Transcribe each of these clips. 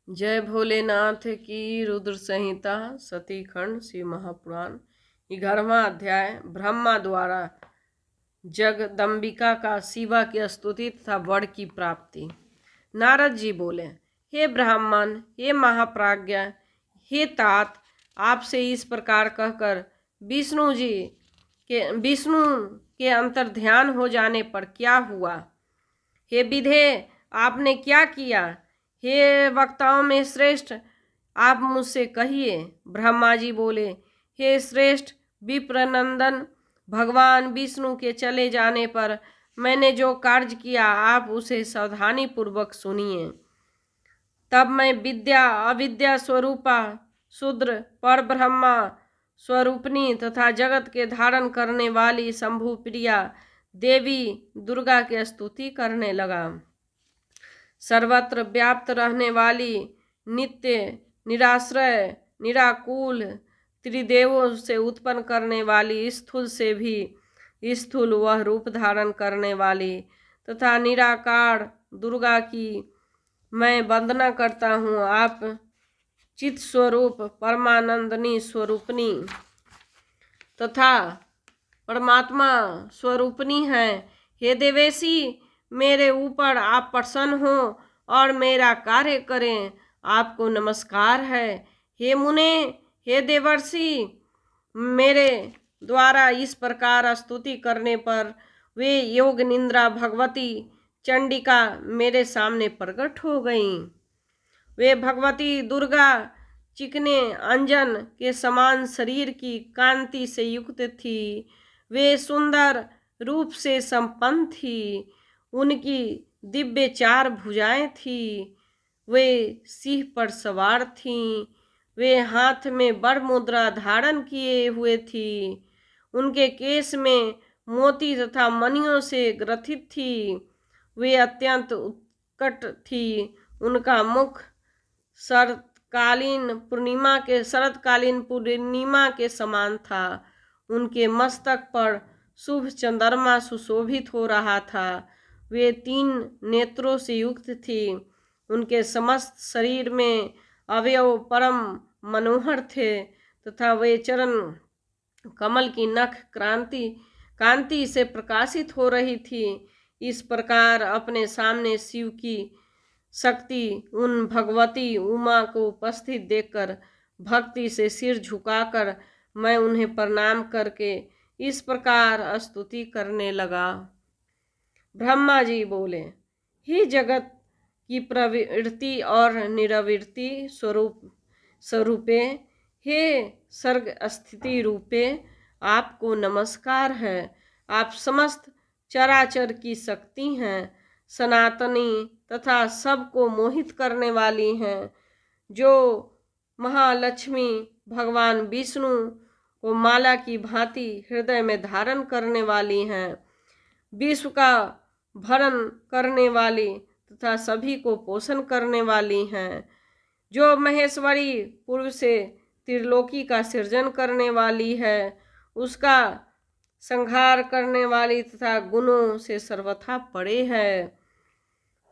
जय भोलेनाथ की रुद्र संहिता सती खंड शिव महापुराण 11वां अध्याय। ब्रह्मा द्वारा जगदम्बिका का शिवा की स्तुति तथा वर की प्राप्ति। नारद जी बोले, हे ब्राह्मण, हे महाप्राज्ञ, हे तात, आपसे इस प्रकार कहकर विष्णु के अंतर ध्यान हो जाने पर क्या हुआ? हे विधे, आपने क्या किया? हे वक्ताओं में श्रेष्ठ, आप मुझसे कहिए। ब्रह्मा जी बोले, हे श्रेष्ठ विप्रनंदन, भगवान विष्णु के चले जाने पर मैंने जो कार्य किया आप उसे सावधानी पूर्वक सुनिए। तब मैं विद्या अविद्या स्वरूपा शूद्र पर ब्रह्मा स्वरूपनी तथा जगत के धारण करने वाली शंभु प्रिया देवी दुर्गा की स्तुति करने लगा। सर्वत्र व्याप्त रहने वाली, नित्य निराश्रय निराकुल, त्रिदेवों से उत्पन्न करने वाली, स्थूल से भी स्थूल वह रूप धारण करने वाली तथा निराकार दुर्गा की मैं वंदना करता हूँ। आप चित स्वरूप परमानंदनी स्वरूपनी तथा परमात्मा स्वरूपनी हैं। हे देवेशी, मेरे ऊपर आप प्रसन्न हो और मेरा कार्य करें, आपको नमस्कार है। हे मुने, हे देवर्षि, मेरे द्वारा इस प्रकार स्तुति करने पर वे योग निंद्रा भगवती चंडिका मेरे सामने प्रकट हो गईं। वे भगवती दुर्गा चिकने अंजन के समान शरीर की कांति से युक्त थी। वे सुंदर रूप से संपन्न थी। उनकी दिव्य चार भुजाएं थी। वे सिंह पर सवार थीं। वे हाथ में बड़ मुद्रा धारण किए हुए थी। उनके केश में मोती तथा मणियों से ग्रथित थी। वे अत्यंत उत्कट थी। उनका मुख शरतकालीन पूर्णिमा के समान था। उनके मस्तक पर शुभ चंद्रमा सुशोभित हो रहा था। वे 3 नेत्रों से युक्त थी। उनके समस्त शरीर में अवयव परम मनोहर थे तथा वे चरण कमल की नख कांति से प्रकाशित हो रही थी। इस प्रकार अपने सामने शिव की शक्ति उन भगवती उमा को उपस्थित देखकर भक्ति से सिर झुकाकर मैं उन्हें प्रणाम करके इस प्रकार स्तुति करने लगा। ब्रह्मा जी बोले, हे जगत की प्रवृत्ति और निरवृत्ति स्वरूपे, हे सर्ग स्थिति रूपे, आपको नमस्कार है। आप समस्त चराचर की शक्ति हैं, सनातनी तथा सबको मोहित करने वाली हैं। जो महालक्ष्मी भगवान विष्णु को माला की भांति हृदय में धारण करने वाली हैं, विश्व का भरण करने वाली तथा सभी को पोषण करने वाली हैं। जो महेश्वरी पूर्व से त्रिलोकी का सृजन करने वाली है, उसका संहार करने वाली तथा गुणों से सर्वथा परे है।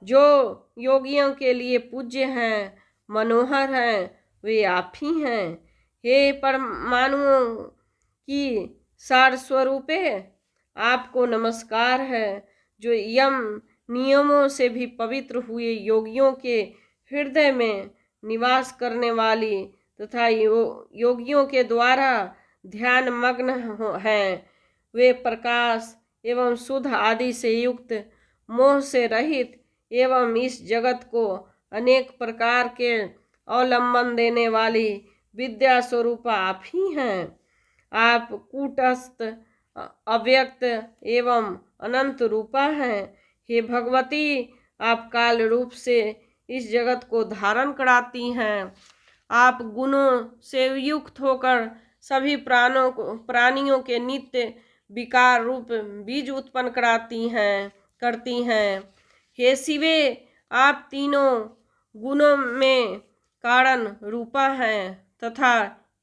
जो योगियों के लिए पूज्य हैं, मनोहर हैं, वे आप ही हैं। हे परमाणुओं की सार स्वरूपे, आपको नमस्कार है। जो यम नियमों से भी पवित्र हुए योगियों के हृदय में निवास करने वाली तथा योगियों के द्वारा ध्यान मग्न हैं। वे प्रकाश एवं शुद्ध आदि से युक्त, मोह से रहित एवं इस जगत को अनेक प्रकार के अवलंबन देने वाली विद्या स्वरूपा आप ही हैं। आप कूटस्थ, अव्यक्त एवं अनंत रूपा हैं। हे भगवती, आप काल रूप से इस जगत को धारण कराती हैं। आप गुणों से युक्त होकर सभी प्राणियों के नित्य विकार रूप बीज उत्पन्न करती हैं। हे शिवे, आप तीनों गुणों में कारण रूपा हैं तथा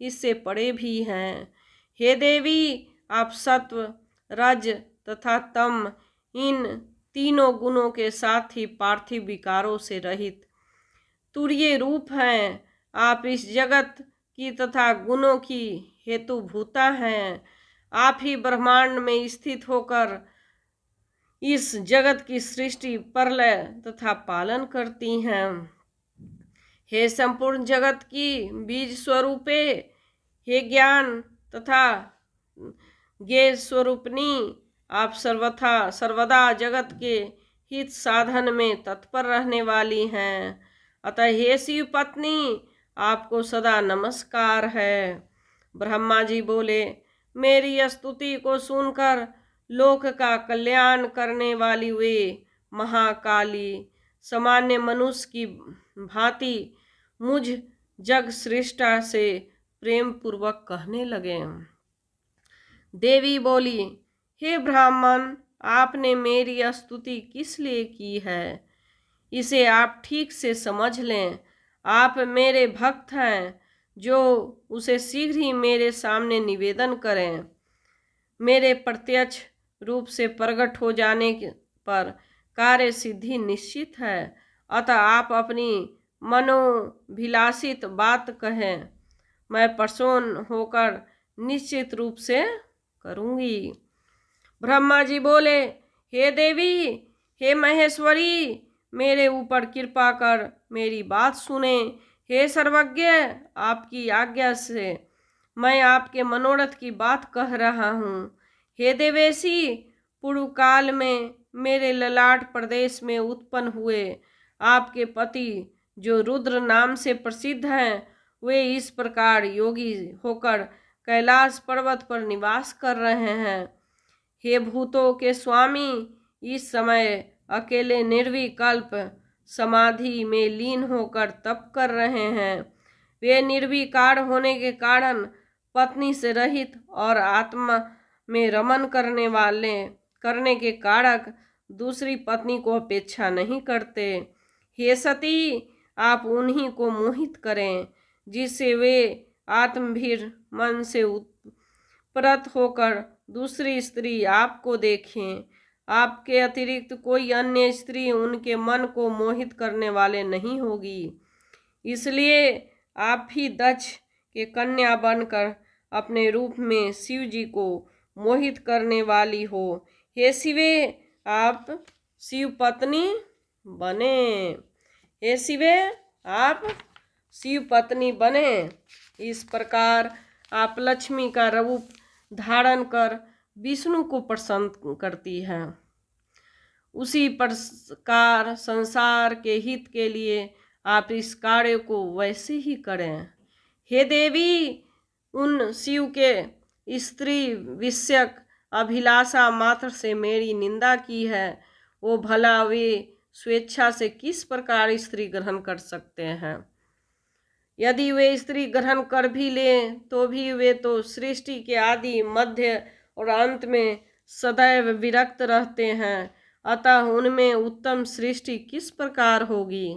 इससे परे भी हैं। हे देवी, आप सत्व रज तथा तम इन तीनों गुणों के साथ ही पार्थिव विकारों से रहित तुरीय रूप हैं। आप इस जगत की तथा गुणों की हेतुभूता हैं। आप ही ब्रह्मांड में स्थित होकर इस जगत की सृष्टि, प्रलय तथा पालन करती हैं। हे संपूर्ण जगत की बीज स्वरूपे, हे ज्ञान तथा ज्ञेय स्वरूपनी, आप सर्वदा जगत के हित साधन में तत्पर रहने वाली हैं। अतः हे शिव पत्नी, आपको सदा नमस्कार है। ब्रह्मा जी बोले, मेरी स्तुति को सुनकर लोक का कल्याण करने वाली वे महाकाली सामान्य मनुष्य की भांति मुझ जग श्रेष्ठा से प्रेम पूर्वक कहने लगे। देवी बोली, हे ब्राह्मण, आपने मेरी स्तुति किस लिए की है, इसे आप ठीक से समझ लें। आप मेरे भक्त हैं, जो उसे शीघ्र ही मेरे सामने निवेदन करें। मेरे प्रत्यक्ष रूप से प्रकट हो जाने पर कार्य सिद्धि निश्चित है। अतः आप अपनी मनोभिलाषित बात कहें, मैं प्रसन्न होकर निश्चित रूप से करूंगी। ब्रह्मा जी बोले, हे देवी, हे महेश्वरी, मेरे ऊपर कृपा कर मेरी बात सुने। हे सर्वज्ञ, आपकी आज्ञा से मैं आपके मनोरथ की बात कह रहा हूँ। हे देवेशी, पूर्व काल में मेरे ललाट प्रदेश में उत्पन्न हुए आपके पति, जो रुद्र नाम से प्रसिद्ध हैं, वे इस प्रकार योगी होकर कैलाश पर्वत पर निवास कर रहे हैं। हे भूतों के स्वामी, इस समय अकेले निर्विकल्प समाधि में लीन होकर तप कर रहे हैं। वे निर्विकार होने के कारण पत्नी से रहित और आत्मा में रमन करने के कारक दूसरी पत्नी को अपेक्षा नहीं करते। हे सती, आप उन्हीं को मोहित करें, जिससे वे आत्मभीर मन से उत्पन्न होकर दूसरी स्त्री आपको देखें। आपके अतिरिक्त कोई अन्य स्त्री उनके मन को मोहित करने वाले नहीं होगी। इसलिए आप ही दक्ष के कन्या बनकर अपने रूप में शिव जी को मोहित करने वाली हो। हे शिवे, आप शिव पत्नी बने। हे शिवे, आप शिव पत्नी बने। इस प्रकार आप लक्ष्मी का रूप धारण कर विष्णु को प्रसन्न करती है। उसी प्रकार संसार के हित के लिए आप इस कार्य को वैसे ही करें। हे देवी, उन शिव के स्त्री विषयक अभिलाषा मात्र से मेरी निंदा की है, वो भला वे स्वेच्छा से किस प्रकार स्त्री ग्रहण कर सकते हैं। यदि वे स्त्री ग्रहण कर भी लें तो भी वे तो सृष्टि के आदि, मध्य और अंत में सदैव विरक्त रहते हैं। अतः उनमें उत्तम सृष्टि किस प्रकार होगी।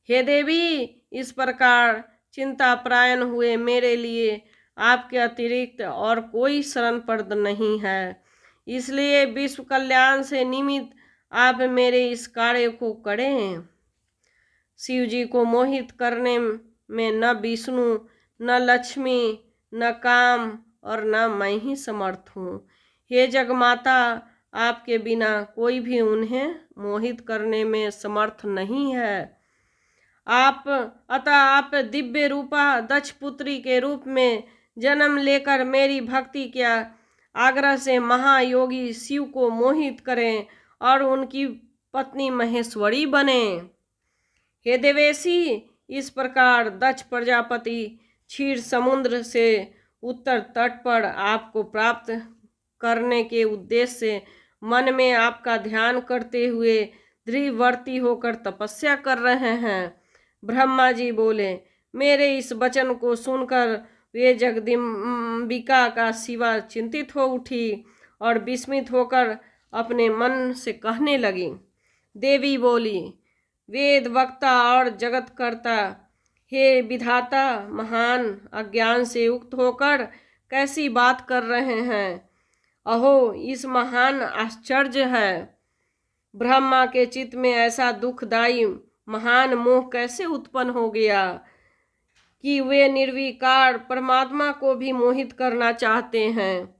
हे देवी, इस प्रकार चिंतापरायण हुए मेरे लिए आपके अतिरिक्त और कोई शरणप्रद नहीं है। इसलिए विश्व कल्याण से निमित्त आप मेरे इस कार्य को करें। शिव जी को मोहित करने में न विष्णु, न लक्ष्मी, न काम और न मैं ही समर्थ हूँ। हे जगमाता, आपके बिना कोई भी उन्हें मोहित करने में समर्थ नहीं है। अतः आप दिव्य रूपा दक्ष पुत्री के रूप में जन्म लेकर मेरी भक्ति के आग्रह से महायोगी शिव को मोहित करें और उनकी पत्नी महेश्वरी बने। हे देवेशी, इस प्रकार दक्ष प्रजापति क्षीर समुद्र से उत्तर तट पर आपको प्राप्त करने के उद्देश्य से मन में आपका ध्यान करते हुए दृढ़व्रती होकर तपस्या कर रहे हैं। ब्रह्मा जी बोले, मेरे इस वचन को सुनकर वे जगदम्बिका का शिवा चिंतित हो उठी और विस्मित होकर अपने मन से कहने लगी। देवी बोली, वेद वक्ता और जगतकर्ता, हे विधाता, महान अज्ञान से युक्त होकर कैसी बात कर रहे हैं। अहो, इस महान आश्चर्य है। ब्रह्मा के चित्त में ऐसा दुखदायी महान मोह कैसे उत्पन्न हो गया कि वे निर्विकार परमात्मा को भी मोहित करना चाहते हैं।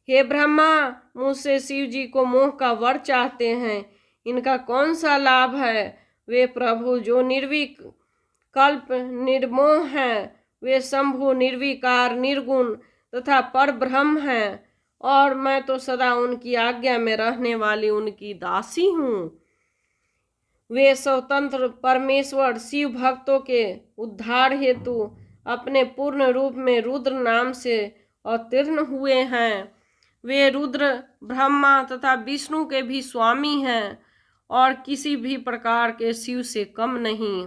हे ब्रह्मा, मुझसे शिव जी को मोह का वर चाहते हैं, इनका कौन सा लाभ है? वे प्रभु जो निर्विकल्प निर्मोह हैं, वे शंभु निर्विकार निर्गुण तथा पर ब्रह्म हैं, और मैं तो सदा उनकी आज्ञा में रहने वाली उनकी दासी हूँ। वे स्वतंत्र परमेश्वर शिव भक्तों के उद्धार हेतु अपने पूर्ण रूप में रुद्र नाम से अवतीर्ण हुए हैं। वे रुद्र ब्रह्मा तथा विष्णु के भी स्वामी हैं और किसी भी प्रकार के शिव से कम नहीं।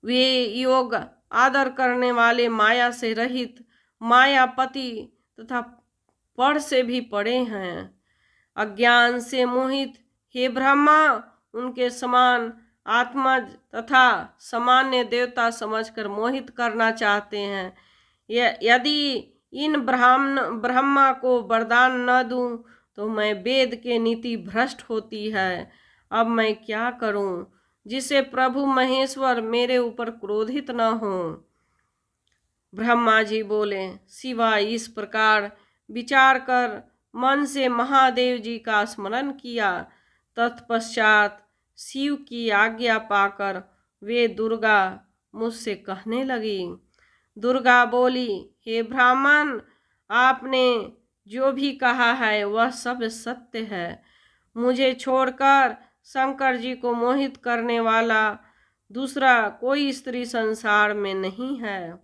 वे योग आदर करने वाले, माया से रहित, मायापति तथा पढ़ से भी पढ़े हैं। अज्ञान से मोहित हे ब्रह्मा, उनके समान आत्मज तथा सामान्य देवता समझकर मोहित करना चाहते हैं। यदि इन ब्रह्मा को वरदान न दूं तो मैं वेद के नीति भ्रष्ट होती है। अब मैं क्या करूं जिससे प्रभु महेश्वर मेरे ऊपर क्रोधित न हो? ब्रह्मा जी बोले, शिवा इस प्रकार विचार कर मन से महादेव जी का स्मरण किया। तत्पश्चात शिव की आज्ञा पाकर वे दुर्गा मुझसे कहने लगी। दुर्गा बोली, हे ब्राह्मण, आपने जो भी कहा है वह सब सत्य है। मुझे छोड़कर शंकर जी को मोहित करने वाला दूसरा कोई स्त्री संसार में नहीं है।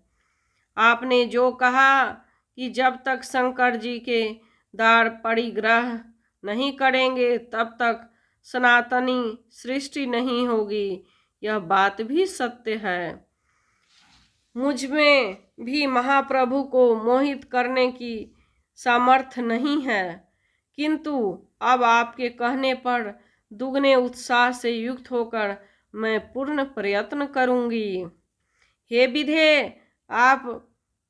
आपने जो कहा कि जब तक शंकर जी के द्वार परिग्रह नहीं करेंगे तब तक सनातनी सृष्टि नहीं होगी, यह बात भी सत्य है। मुझ में भी महाप्रभु को मोहित करने की सामर्थ्य नहीं है, किंतु अब आपके कहने पर दुगने उत्साह से युक्त होकर मैं पूर्ण प्रयत्न करूंगी। हे विधे,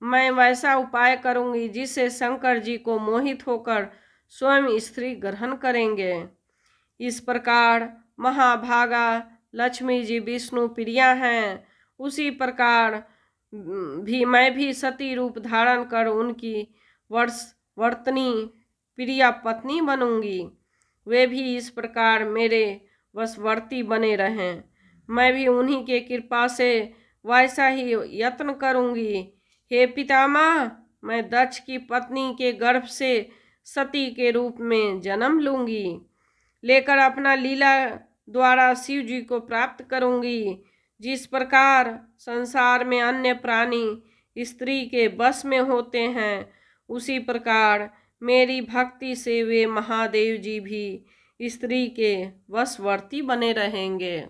मैं वैसा उपाय करूंगी जिससे शंकर जी को मोहित होकर स्वयं स्त्री ग्रहण करेंगे। इस प्रकार महाभागा लक्ष्मी जी विष्णु प्रिया हैं, उसी प्रकार मैं भी सती रूप धारण कर उनकी वर्तनी प्रिया पत्नी बनूंगी। वे भी इस प्रकार मेरे वशवर्ती बने रहें। मैं भी उन्हीं के कृपा से वैसा ही यत्न करूंगी। हे पितामह, मैं दक्ष की पत्नी के गर्भ से सती के रूप में जन्म लूंगी, लेकर अपना लीला द्वारा शिव जी को प्राप्त करूंगी। जिस प्रकार संसार में अन्य प्राणी स्त्री के वश में होते हैं, उसी प्रकार मेरी भक्ति से वे महादेव जी भी स्त्री के वशवर्ती बने रहेंगे।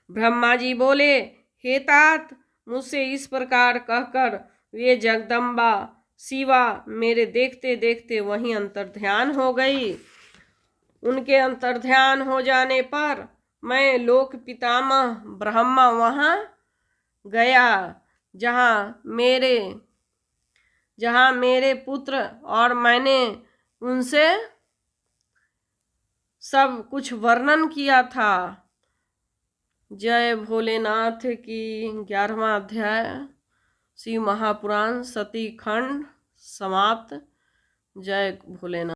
ब्रह्मा जी बोले, हे तात, मुझसे इस प्रकार कहकर वे जगदम्बा शिवा मेरे देखते देखते वहीं अंतर्ध्यान हो गई। उनके अंतर्ध्यान हो जाने पर मैं लोक पितामह ब्रह्मा वहाँ गया जहाँ मेरे पुत्र और मैंने उनसे सब कुछ वर्णन किया था। जय भोलेनाथ की। 11वां अध्याय शिव महापुराण सती खंड समाप्त। जय भोलेनाथ।